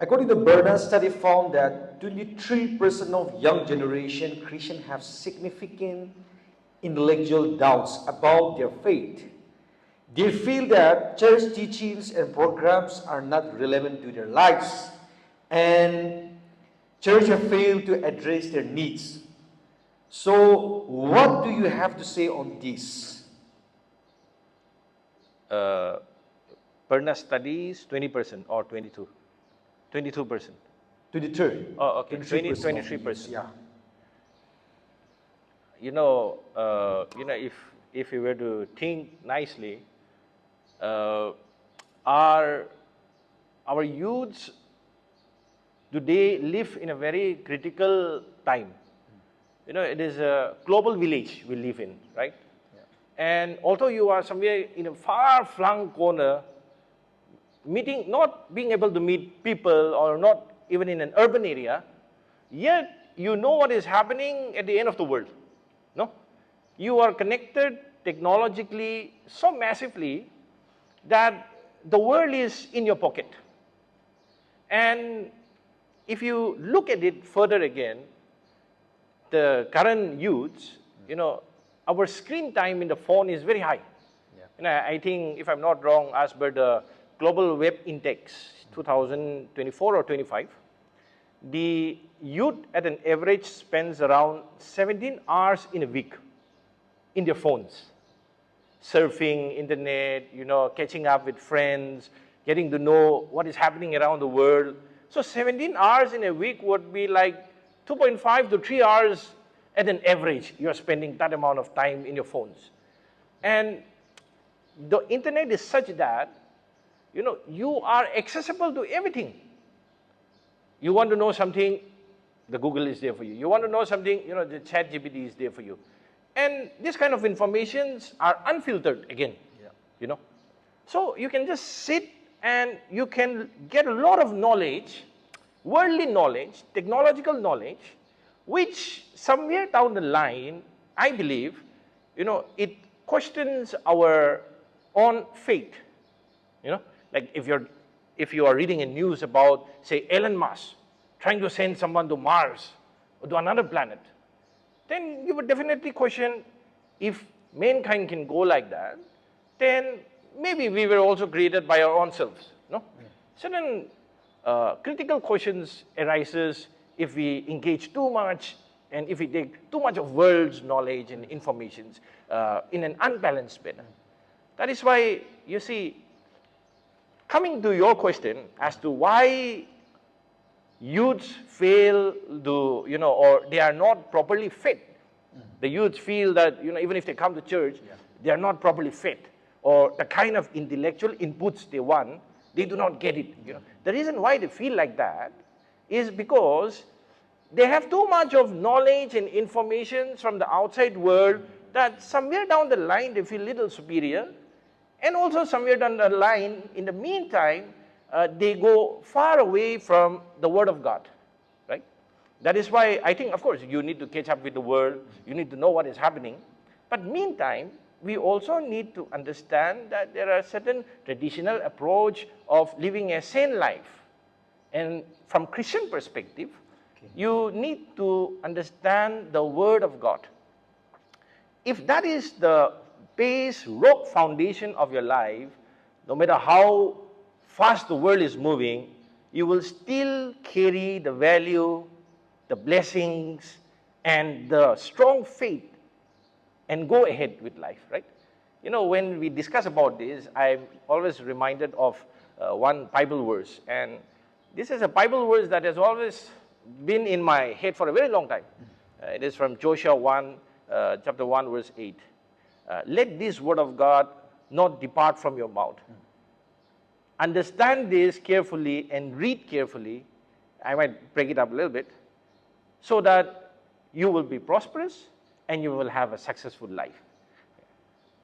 According to Berna study found that 23% of young generation Christians have significant intellectual doubts about their faith. They feel that church teachings and programs are not relevant to their lives, and church have failed to address their needs. So, what do you have to say on this? Perna studies 20% or 22? 22%. 23. Oh, okay. 23%. Yeah. If you were to think nicely, our youths, do they live in a very critical time? It is a global village we live in, right? Yeah. And although you are somewhere in a far-flung corner, not being able to meet people or not even in an urban area, yet you know what is happening at the end of the world. No? You are connected technologically so massively that the world is in your pocket. And if you look at it further again, the current youths, our screen time in the phone is very high. Yeah. I think, if I'm not wrong, as per the Global Web Index 2024 or 25, the youth at an average spends around 17 hours in a week in their phones. Surfing, internet, catching up with friends, getting to know what is happening around the world. So 17 hours in a week would be like 2.5 to 3 hours at an average. You're spending that amount of time in your phones. And the internet is such that, you are accessible to everything. You want to know something, the Google is there for you. You want to know something, the ChatGPT is there for you. And this kind of informations are unfiltered again, yeah. So you can just sit and you can get a lot of knowledge, worldly knowledge, technological knowledge, which somewhere down the line, I believe, it questions our own faith. Like if you are reading a news about, say, Elon Musk trying to send someone to Mars or to another planet, then you would definitely question, if mankind can go like that, then maybe we were also created by our own selves. No? Yeah. Certain critical questions arises if we engage too much and if we take too much of world's knowledge and informations in an unbalanced manner. That is why, you see, coming to your question as to why youths fail to, or they are not properly fed. The youths feel that, even if they come to church, they are not properly fed, or the kind of intellectual inputs they want, they do not get it. The reason why they feel like that is because they have too much of knowledge and information from the outside world that somewhere down the line they feel little superior, and also somewhere down the line, in the meantime, they go far away from the Word of God, right? That is why I think, of course, you need to catch up with the world, you need to know what is happening, but meantime, we also need to understand that there are certain traditional approach of living a sane life. And from Christian perspective, you need to understand the Word of God. If that is the base, rock foundation of your life, no matter how fast the world is moving, you will still carry the value, the blessings, and the strong faith and go ahead with life, right? When we discuss about this, I'm always reminded of one Bible verse. And this is a Bible verse that has always been in my head for a very long time. It is from Joshua 1, chapter 1, verse 8. Let this word of God not depart from your mouth. Understand this carefully and read carefully. I might break it up a little bit. So that you will be prosperous and you will have a successful life.